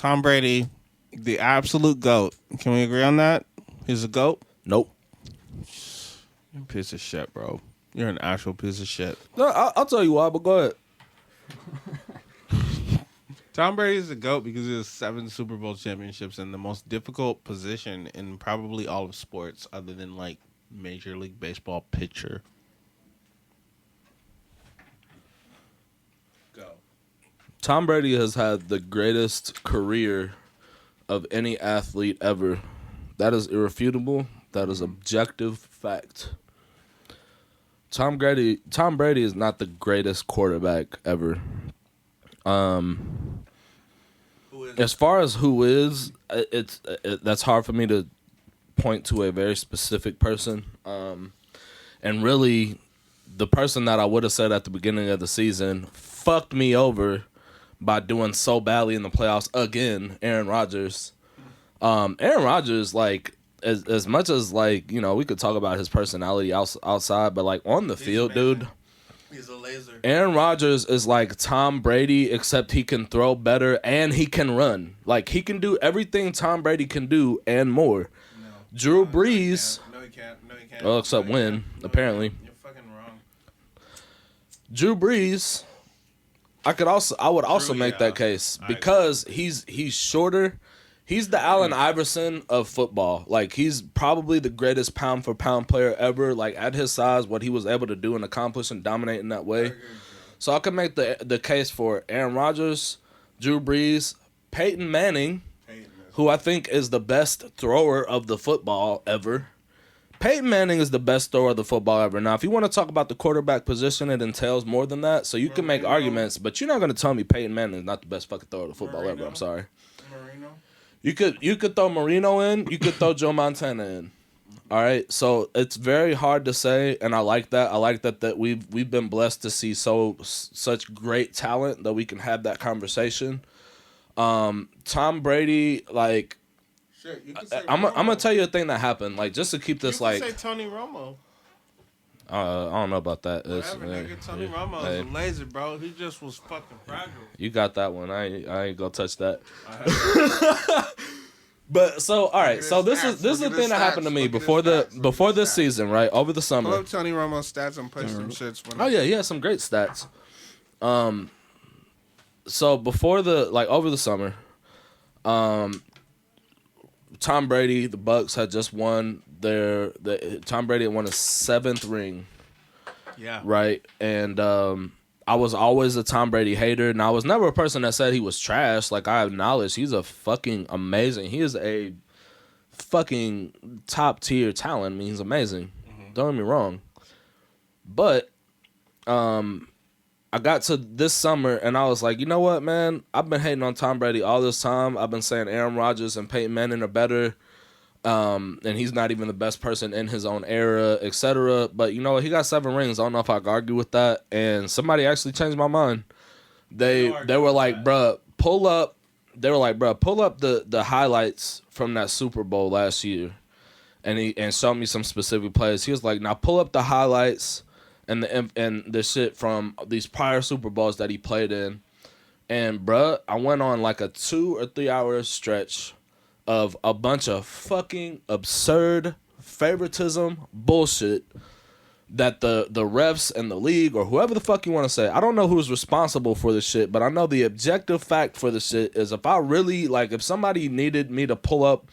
Tom Brady, the absolute GOAT. Can we agree on that? He's a GOAT? Nope. You're a piece of shit, bro. You're an actual piece of shit. No, I'll tell you why, but go ahead. Tom Brady is the GOAT because he has 7 Super Bowl championships in the most difficult position in probably all of sports other than, like, Major League Baseball pitcher. Go. Tom Brady has had the greatest career of any athlete ever. That is irrefutable. That is objective fact. Tom Brady is not the greatest quarterback ever. As far as who is, that's hard for me to point to a very specific person. And really, the person that I would have said at the beginning of the season fucked me over by doing so badly in the playoffs again, Aaron Rodgers. Aaron Rodgers, like, as much as, like, you know, we could talk about his personality outside, but, like, on the field, amazing. dude. He's a laser. Aaron Rodgers is like Tom Brady, except he can throw better and he can run. Like, he can do everything Tom Brady can do and more. No. Drew Brees. No, he can't. Well, except win, apparently. You're fucking wrong. Drew Brees, I would also make that case because he's shorter. He's the Allen Iverson of football. Like, he's probably the greatest pound for pound player ever. Like, at his size, what he was able to do and accomplish and dominate in that way. So I can make the case for Aaron Rodgers, Drew Brees, Peyton Manning, who I think is the best thrower of the football ever. Peyton Manning is the best thrower of the football ever. Now, if you want to talk about the quarterback position, it entails more than that. So you can make arguments, but you're not going to tell me Peyton Manning is not the best fucking thrower of the football ever. I'm sorry. You could throw Marino in. You could throw Joe Montana in. All right, so it's very hard to say, and I like that. I like that we've been blessed to see such great talent that we can have that conversation. Tom Brady, like, shit, you could say I'm gonna tell you a thing that happened. Like, just to keep this, you like, say Tony Romo. I don't know about that. Whatever, nigga. Tony Romo's a laser, bro. He just was fucking fragile. You got that one. I ain't gonna touch that. But so, all right. So this is the thing that happened to me before this season, right? Over the summer. Pull up Tony Romo's stats and play some shits. Oh yeah, he has some great stats. So before over the summer, Tom Brady, the Bucks had just won Tom Brady had won his 7th ring. Yeah. Right, and I was always a Tom Brady hater, and I was never a person that said he was trash. Like, I acknowledge he's a fucking amazing. He is a fucking top tier talent. I mean, he's amazing. Mm-hmm. Don't get me wrong. But I got to this summer, and I was like, you know what, man? I've been hating on Tom Brady all this time. I've been saying Aaron Rodgers and Peyton Manning are better. And he's not even the best person in his own era, etc. But you know what? He got 7 rings. I don't know if I can argue with that. And somebody actually changed my mind. They were like, bruh, pull up. They were like, bruh, pull up the highlights from that Super Bowl last year, and show me some specific plays. He was like, now pull up the highlights and the shit from these prior Super Bowls that he played in. And bruh, I went on like a 2 or 3 hour stretch of a bunch of fucking absurd favoritism bullshit that the refs and the league or whoever the fuck you want to say, I don't know who's responsible for this shit, but I know the objective fact for this shit is if somebody needed me to pull up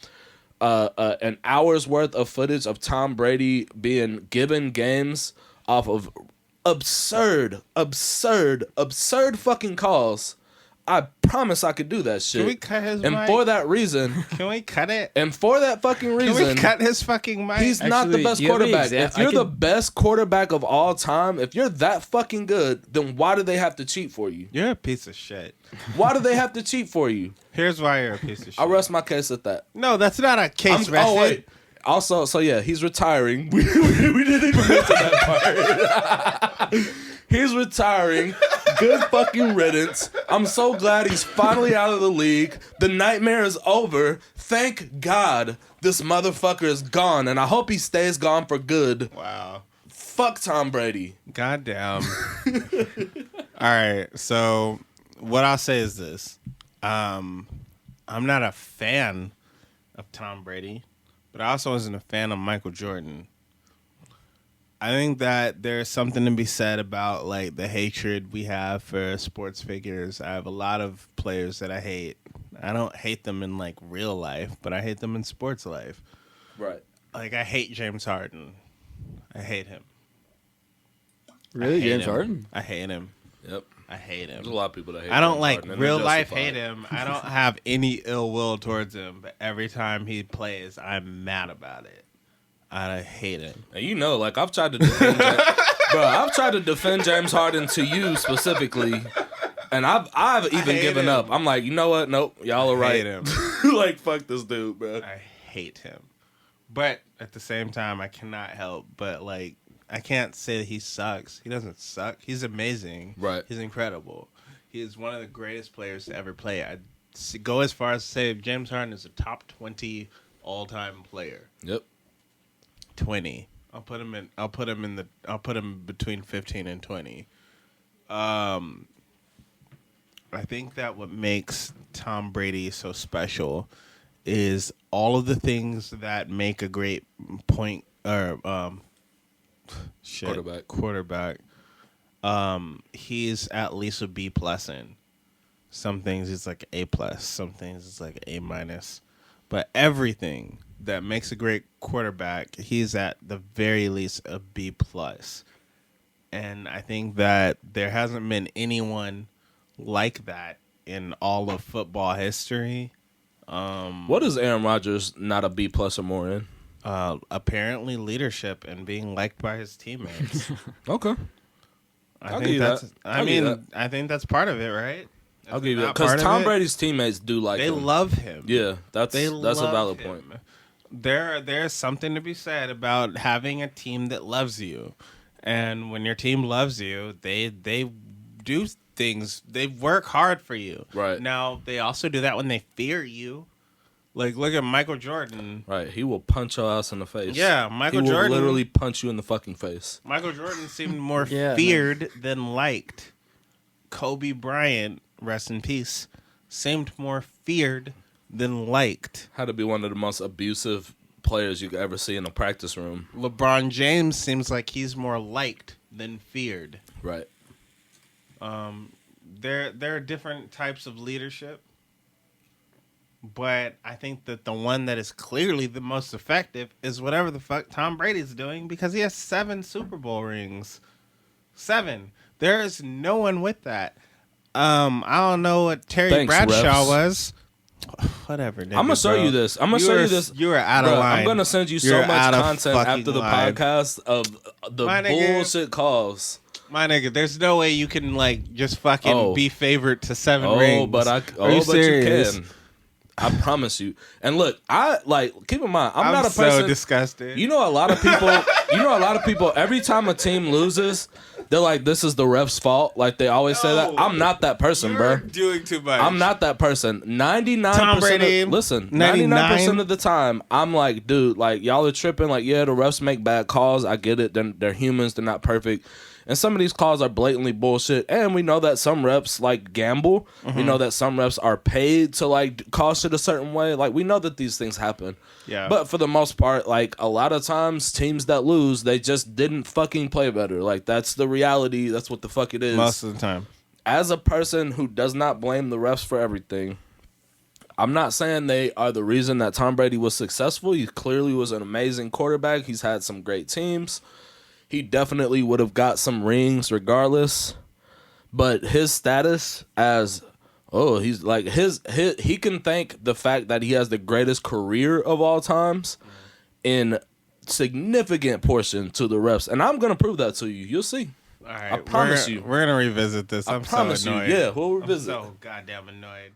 an hour's worth of footage of Tom Brady being given games off of absurd fucking calls, I promise I could do that shit. Can we cut his mic? And for that reason... Can we cut it? And for that fucking reason... Can we cut his fucking mic? He's not the best quarterback. If you're the best quarterback of all time, if you're that fucking good, then why do they have to cheat for you? You're a piece of shit. Why do they have to cheat for you? Here's why you're a piece of shit. I'll rest my case at that. No, that's not a case, man. Oh, wait. Also, so yeah, he's retiring. We didn't even get to that part. He's retiring. Good fucking riddance. I'm so glad he's finally out of the league. The nightmare is over. Thank God this motherfucker is gone, and I hope he stays gone for good. Wow. Fuck Tom Brady. Goddamn. All right, so what I'll say is this. I'm not a fan of Tom Brady, but I also wasn't a fan of Michael Jordan. I think that there's something to be said about like the hatred we have for sports figures. I have a lot of players that I hate. I don't hate them in like real life, but I hate them in sports life. Right. Like I hate James Harden. I hate him. Really, James him. Harden? I hate him. Yep. I hate him. There's a lot of people that hate I don't James like Harden, and real they're life justified. hate him. I don't have any ill will towards him, but every time he plays, I'm mad about it. I hate him. And you know, like I've tried to defend I've tried to defend James Harden to you specifically, and I've even given him. up. I'm like, you know what? Nope, y'all are I right. hate him. Like fuck this dude, bro. I hate him. But at the same time, I cannot help but like I can't say that he sucks. He doesn't suck. He's amazing. Right. He's incredible. He is one of the greatest players to ever play. I'd go as far as to say James Harden is a top 20 all-time player. Yep. 20. I'll put him between 15 and 20. I think that what makes Tom Brady so special is all of the things that make a great point or quarterback. He's at least a B plus in. Some things it's like A plus, some things it's like A minus. But everything that makes a great quarterback, he's at the very least a B plus. And I think that there hasn't been anyone like that in all of football history. What is Aaron Rodgers not a B plus or more in? Apparently leadership and being liked by his teammates. Okay. I think that's part of it, right? I'll give you that. Because Tom Brady's teammates do like they him. love him. Yeah, that's a valid point. There's something to be said about having a team that loves you. And when your team loves you, they do things. They work hard for you. Right. Now, they also do that when they fear you. Like, look at Michael Jordan. Right. He will punch your ass in the face. Yeah, Michael Jordan. Jordan. He will literally punch you in the fucking face. Michael Jordan seemed more feared than liked. Kobe Bryant, rest in peace, seemed more feared than liked. Had to be one of the most abusive players you could ever see in a practice room. LeBron James seems like he's more liked than feared. Right. There are different types of leadership, but I think that the one that is clearly the most effective is whatever the fuck Tom Brady's doing because he has 7 Super Bowl rings. 7. There is no one with that. I don't know what Terry Bradshaw refs. Was. Whatever. Nigga, I'm gonna show you this. You are out of line. I'm gonna send you so much content after the podcast of the bullshit calls. My nigga, there's no way you can like just fucking be favored to 7 rings. But you can. I promise you. And look, I like keep in mind, I'm not a person. So disgusted. You know a lot of people. Every time a team loses, they're like, "This is the ref's fault." Like they always say that. I'm not that person, bro. You're doing too much. I'm not that person. 99%. Tom Brady. Listen, 99% of the time, I'm like, dude, like y'all are tripping. Like, yeah, the refs make bad calls. I get it. They're humans. They're not perfect. And some of these calls are blatantly bullshit. And we know that some reps like gamble. We know that some reps are paid to like call shit a certain way. Like we know that these things happen. Yeah. But for the most part, like a lot of times teams that lose, they just didn't fucking play better. Like that's the reality. That's what the fuck it is. Most of the time. As a person who does not blame the refs for everything, I'm not saying they are the reason that Tom Brady was successful. He clearly was an amazing quarterback. He's had some great teams. He definitely would have got some rings regardless. But his status as, he's like, he can thank the fact that he has the greatest career of all times in significant portion to the refs. And I'm going to prove that to you. You'll see. All right, I promise you. We're going to revisit this. I'm so annoyed. Yeah, we'll revisit. I'm so goddamn annoyed.